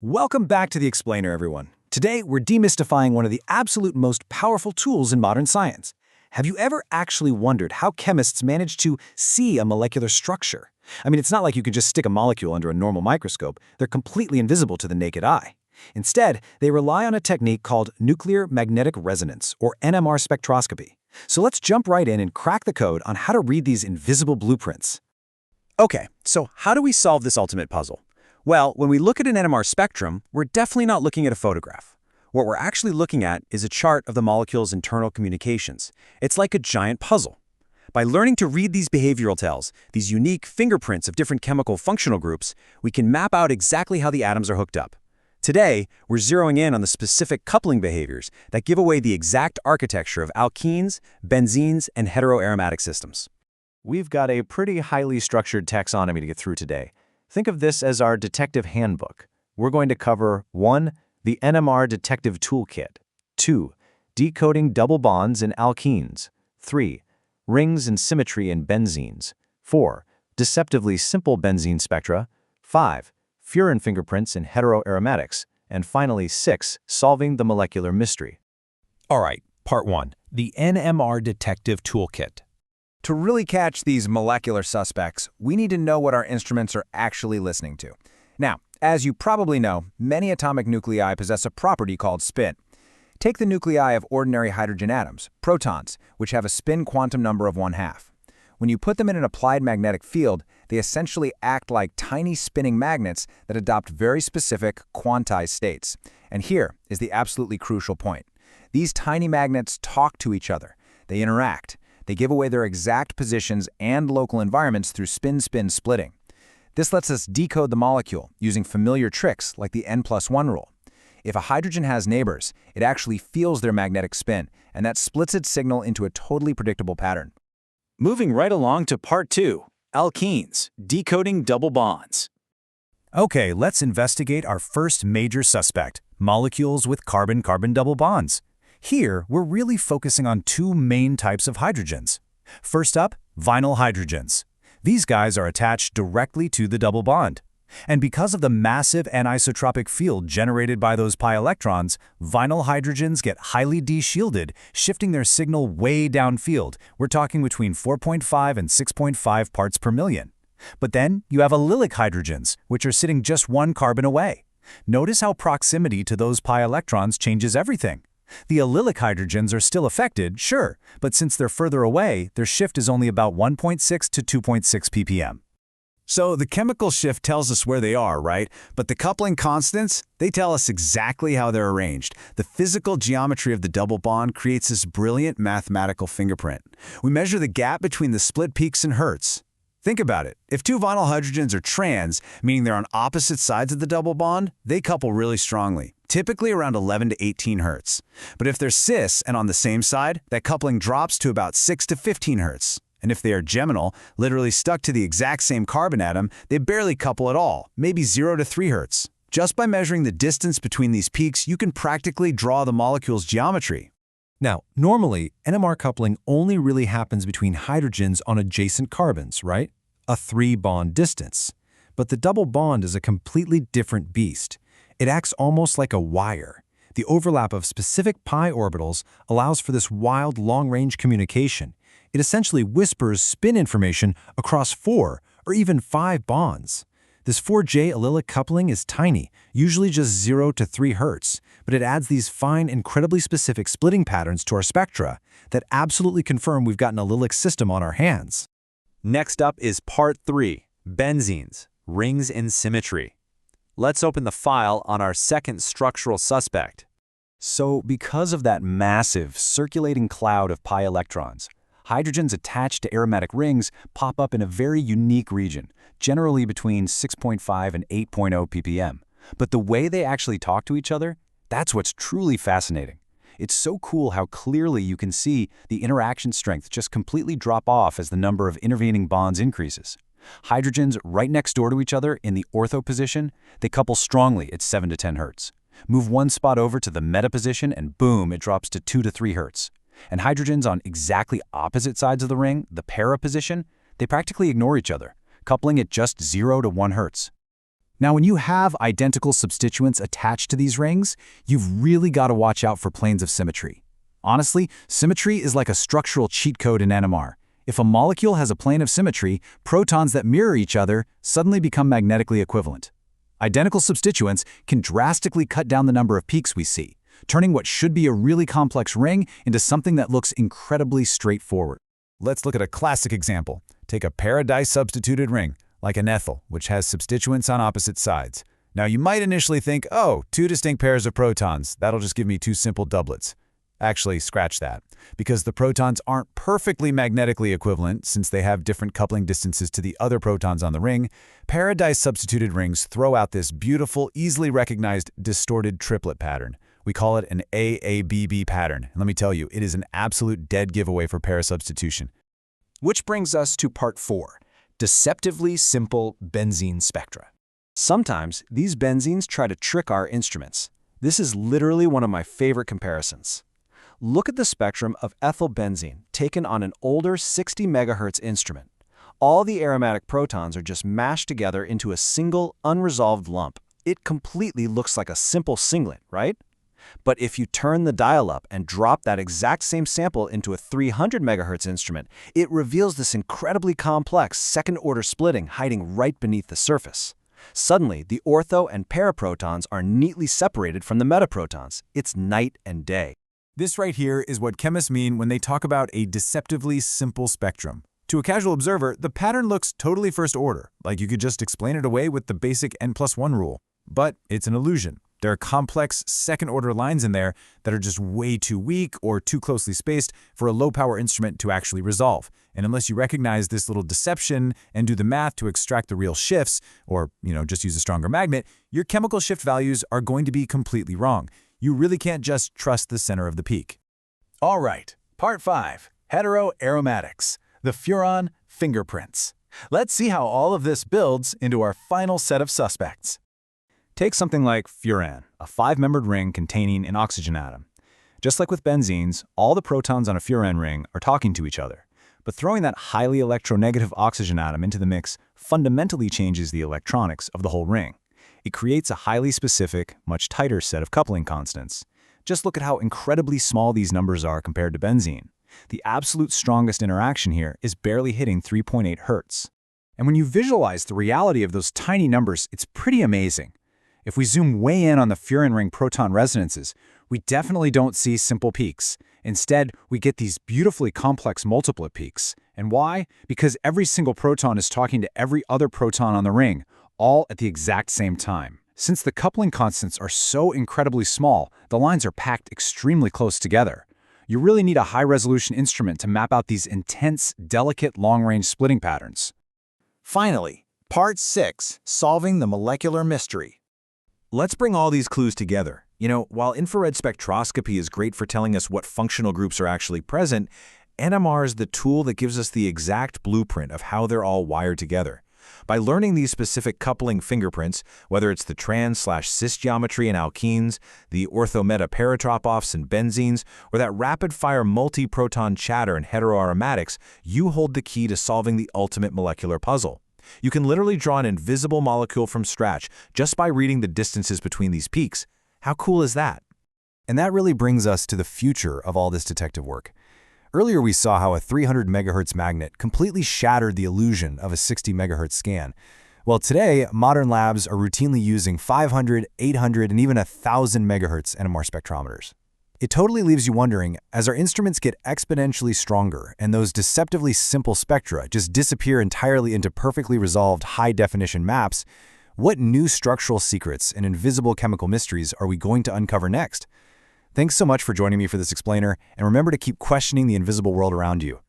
Welcome back to The Explainer, everyone. Today, we're demystifying one of the absolute most powerful tools in modern science. Have you ever actually wondered how chemists manage to see a molecular structure? I mean, it's not like you can just stick a molecule under a normal microscope. They're completely invisible to the naked eye. Instead, they rely on a technique called nuclear magnetic resonance, or NMR spectroscopy. So let's jump right in and crack the code on how to read these invisible blueprints. Okay, so how do we solve this ultimate puzzle? Well, when we look at an NMR spectrum, we're definitely not looking at a photograph. What we're actually looking at is a chart of the molecule's internal communications. It's like a giant puzzle. By learning to read these behavioral tells, these unique fingerprints of different chemical functional groups, we can map out exactly how the atoms are hooked up. Today, we're zeroing in on the specific coupling behaviors that give away the exact architecture of alkenes, benzenes, and heteroaromatic systems. We've got a pretty highly structured taxonomy to get through today. Think of this as our detective handbook. We're going to cover 1. The NMR Detective Toolkit. 2. Decoding double bonds in alkenes. 3. Rings and symmetry in benzenes. 4. Deceptively simple benzene spectra. 5. Furan fingerprints in heteroaromatics. And finally, 6. Solving the molecular mystery. All right, part 1. The NMR Detective Toolkit. To really catch these molecular suspects, we need to know what our instruments are actually listening to. Now, as you probably know, many atomic nuclei possess a property called spin. Take the nuclei of ordinary hydrogen atoms, protons, which have a spin quantum number of 1/2. When you put them in an applied magnetic field, they essentially act like tiny spinning magnets that adopt very specific quantized states. And here is the absolutely crucial point. These tiny magnets talk to each other. They interact. They give away their exact positions and local environments through spin-spin splitting. This lets us decode the molecule using familiar tricks like the N+1 rule. If a hydrogen has neighbors, it actually feels their magnetic spin, and that splits its signal into a totally predictable pattern. Moving right along to part 2, alkenes, decoding double bonds. Okay, let's investigate our first major suspect, molecules with carbon-carbon double bonds. Here, we're really focusing on 2 main types of hydrogens. First up, vinyl hydrogens. These guys are attached directly to the double bond. And because of the massive anisotropic field generated by those pi electrons, vinyl hydrogens get highly de-shielded, shifting their signal way downfield. We're talking between 4.5 and 6.5 parts per million. But then you have allylic hydrogens, which are sitting just 1 carbon away. Notice how proximity to those pi electrons changes everything. The allylic hydrogens are still affected, sure, but since they're further away, their shift is only about 1.6 to 2.6 ppm. So the chemical shift tells us where they are, right? But the coupling constants, they tell us exactly how they're arranged. The physical geometry of the double bond creates this brilliant mathematical fingerprint. We measure the gap between the split peaks in hertz. Think about it. If 2 vinyl hydrogens are trans, meaning they're on opposite sides of the double bond, they couple really strongly, typically around 11 to 18 hertz. But if they're cis and on the same side, that coupling drops to about 6 to 15 hertz. And if they are geminal, literally stuck to the exact same carbon atom, they barely couple at all, maybe 0 to 3 hertz. Just by measuring the distance between these peaks, you can practically draw the molecule's geometry. Now, normally, NMR coupling only really happens between hydrogens on adjacent carbons, right? A 3-bond distance. But the double bond is a completely different beast. It acts almost like a wire. The overlap of specific pi orbitals allows for this wild long-range communication. It essentially whispers spin information across 4 or even 5 bonds. This 4J allylic coupling is tiny, usually just 0 to 3 hertz, but it adds these fine, incredibly specific splitting patterns to our spectra that absolutely confirm we've got an allylic system on our hands. Next up is part 3, benzenes, rings in symmetry. Let's open the file on our second structural suspect. So because of that massive circulating cloud of pi electrons, hydrogens attached to aromatic rings pop up in a very unique region, generally between 6.5 and 8.0 ppm. But the way they actually talk to each other, that's what's truly fascinating. It's so cool how clearly you can see the interaction strength just completely drop off as the number of intervening bonds increases. Hydrogens right next door to each other in the ortho position, they couple strongly at 7 to 10 hertz. Move one spot over to the meta position and boom, it drops to 2 to 3 hertz. And hydrogens on exactly opposite sides of the ring, the para position, they practically ignore each other, coupling at just 0 to 1 hertz. Now, when you have identical substituents attached to these rings, you've really got to watch out for planes of symmetry. Honestly, symmetry is like a structural cheat code in NMR. If a molecule has a plane of symmetry, protons that mirror each other suddenly become magnetically equivalent. Identical substituents can drastically cut down the number of peaks we see, turning what should be a really complex ring into something that looks incredibly straightforward. Let's look at a classic example. Take a para-disubstituted ring, like an ethyl, which has substituents on opposite sides. Now, you might initially think, oh, two distinct pairs of protons. That'll just give me two simple doublets. Actually, scratch that, because the protons aren't perfectly magnetically equivalent since they have different coupling distances to the other protons on the ring. Para-disubstituted rings throw out this beautiful, easily recognized, distorted triplet pattern. We call it an AABB pattern, and let me tell you, it is an absolute dead giveaway for para-substitution. Which brings us to part 4, deceptively simple benzene spectra. Sometimes these benzenes try to trick our instruments. This is literally one of my favorite comparisons. Look at the spectrum of ethyl benzene taken on an older 60 MHz instrument. All the aromatic protons are just mashed together into a single, unresolved lump. It completely looks like a simple singlet, right? But if you turn the dial up and drop that exact same sample into a 300 MHz instrument, it reveals this incredibly complex second-order splitting hiding right beneath the surface. Suddenly, the ortho and paraprotons are neatly separated from the metaprotons. It's night and day. This right here is what chemists mean when they talk about a deceptively simple spectrum. To a casual observer, the pattern looks totally first order, like you could just explain it away with the basic n+1 rule. But it's an illusion. There are complex second-order lines in there that are just way too weak or too closely spaced for a low-power instrument to actually resolve. And unless you recognize this little deception and do the math to extract the real shifts, or, just use a stronger magnet, your chemical shift values are going to be completely wrong. You really can't just trust the center of the peak. All right, part 5, heteroaromatics, the furan fingerprints. Let's see how all of this builds into our final set of suspects. Take something like furan, a 5-membered ring containing an oxygen atom. Just like with benzenes, all the protons on a furan ring are talking to each other. But throwing that highly electronegative oxygen atom into the mix fundamentally changes the electronics of the whole ring. It creates a highly specific, much tighter set of coupling constants. Just look at how incredibly small these numbers are compared to benzene. The absolute strongest interaction here is barely hitting 3.8 Hz. And when you visualize the reality of those tiny numbers, it's pretty amazing. If we zoom way in on the furan ring proton resonances, we definitely don't see simple peaks. Instead, we get these beautifully complex multiplet peaks. And why? Because every single proton is talking to every other proton on the ring, all at the exact same time. Since the coupling constants are so incredibly small, the lines are packed extremely close together. You really need a high-resolution instrument to map out these intense, delicate, long-range splitting patterns. Finally, part 6, solving the molecular mystery. Let's bring all these clues together. While infrared spectroscopy is great for telling us what functional groups are actually present, NMR is the tool that gives us the exact blueprint of how they're all wired together. By learning these specific coupling fingerprints, whether it's the trans/cis geometry in alkenes, the ortho-meta-paratropophs in benzenes, or that rapid-fire multi-proton chatter in heteroaromatics, you hold the key to solving the ultimate molecular puzzle. You can literally draw an invisible molecule from scratch just by reading the distances between these peaks. How cool is that? And that really brings us to the future of all this detective work. Earlier we saw how a 300 MHz magnet completely shattered the illusion of a 60 MHz scan. Well, today, modern labs are routinely using 500, 800, and even 1,000 MHz NMR spectrometers. It totally leaves you wondering, as our instruments get exponentially stronger and those deceptively simple spectra just disappear entirely into perfectly resolved high-definition maps, what new structural secrets and invisible chemical mysteries are we going to uncover next? Thanks so much for joining me for this explainer, and remember to keep questioning the invisible world around you.